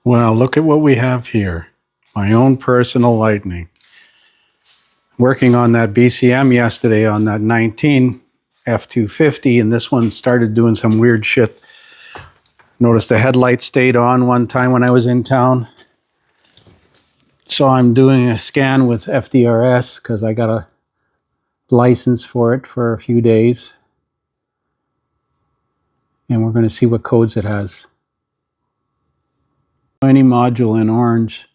Well, look at what we have here. My own personal lightning. Working on that BCM yesterday on that 19 F250, and this one started doing some weird shit. Noticed the headlight stayed on one time when I was in town. So I'm doing a scan with FDRS because I got a license for it for a few days. And we're going to see what codes it has. Any module in orange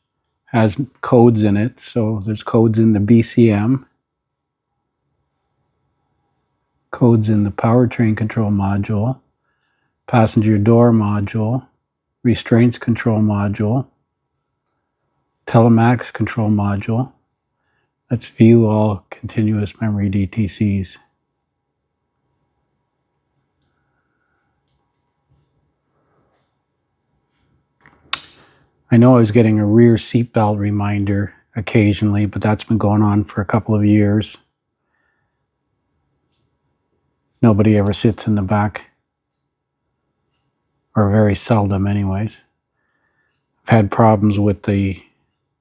has codes in it. So there's codes in the BCM, codes in the powertrain control module, passenger door module, restraints control module, telematics control module. Let's view all continuous memory DTCs. I know I was getting a rear seatbelt reminder occasionally, but that's been going on for a couple of years. Nobody ever sits in the back, or very seldom anyways. I've had problems with the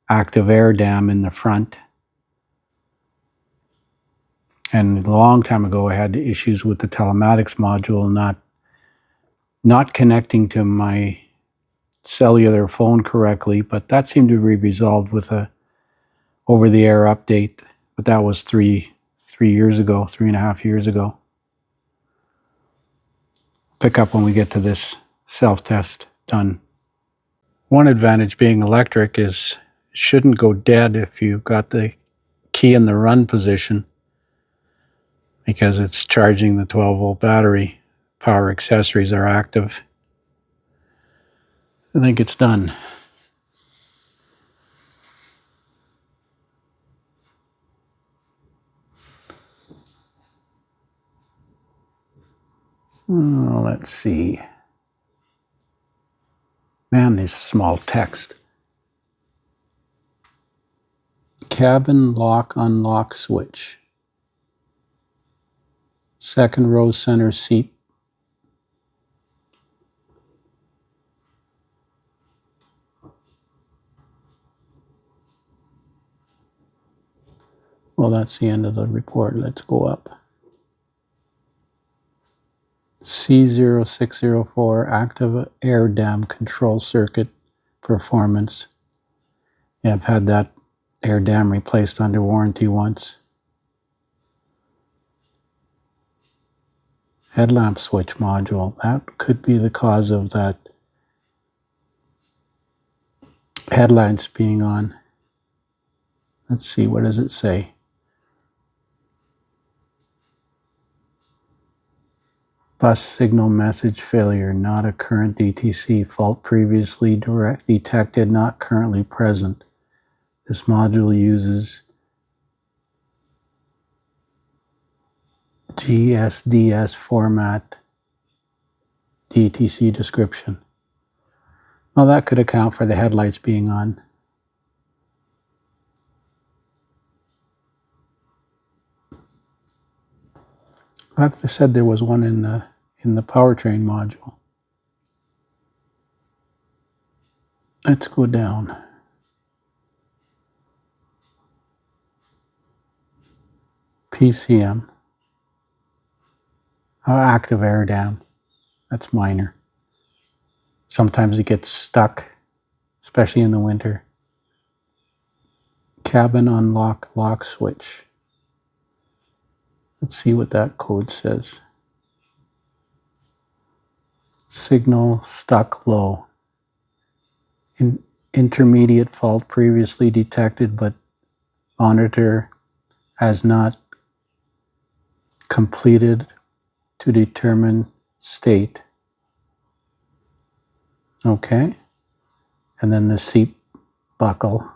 active air dam in the front. And a long time ago, I had issues with the telematics module not connecting to my cellular phone correctly, but that seemed to be resolved with a over-the-air update. But that was 3.5 years ago. Pick up when we get to this self-test done. One advantage being electric is it shouldn't go dead if you've got the key in the run position, because it's charging the 12-volt battery. Power accessories are active. I think it's done. Oh, let's see. Man, this small text. Cabin lock unlock switch. Second row center seat. Well, that's the end of the report. Let's go up. C0604 active air dam control circuit performance. Yeah, I've had that air dam replaced under warranty once. Headlamp switch module. That could be the cause of that headlights being on. Let's see, what does it say? Bus signal message failure, not a current DTC. Fault previously detected, not currently present. This module uses GSDS format DTC description. Well, that could account for the headlights being on. I said there was one in the powertrain module. Let's go down. PCM. Active air dam. That's minor. Sometimes it gets stuck, especially in the winter. Cabin unlock lock switch. Let's see what that code says. Signal stuck low. Intermediate fault previously detected, but monitor has not completed to determine state. Okay. And then the seat buckle.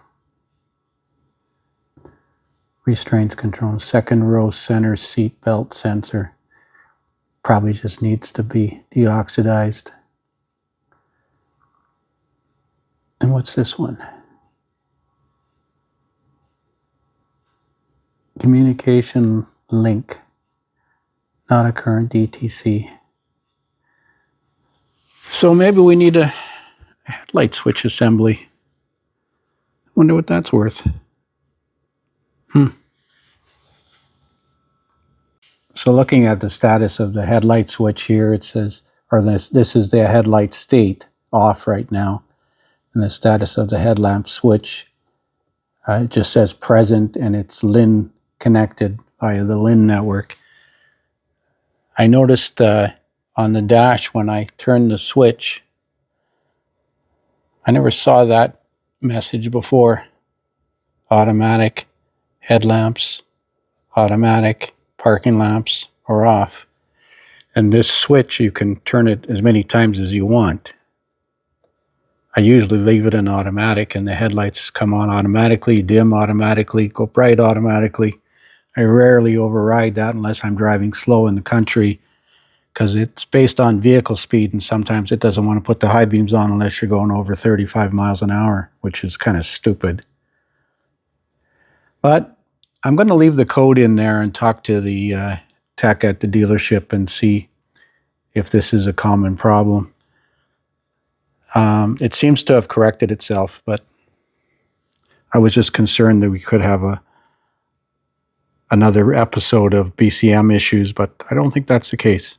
Restraints control. Second row center seat belt sensor. Probably just needs to be deoxidized. And what's this one? Communication link. Not a current DTC. So maybe we need to Headlight switch assembly. Wonder what that's worth. So looking at the status of the headlight switch here, it says, or this is the headlight state, off right now. And the status of the headlamp switch, it just says present, and it's LIN connected via the LIN network. I noticed on the dash when I turned the switch, I never saw that message before. Automatic headlamps, automatic parking lamps are off. And this switch, you can turn it as many times as you want. I usually leave it in automatic and the headlights come on automatically, dim automatically, go bright automatically. I rarely override that unless I'm driving slow in the country, because it's based on vehicle speed, and sometimes it doesn't want to put the high beams on unless you're going over 35 miles an hour, which is kind of stupid. But I'm going to leave the code in there and talk to the tech at the dealership and see if this is a common problem. It seems to have corrected itself, but I was just concerned that we could have another episode of BCM issues, but I don't think that's the case.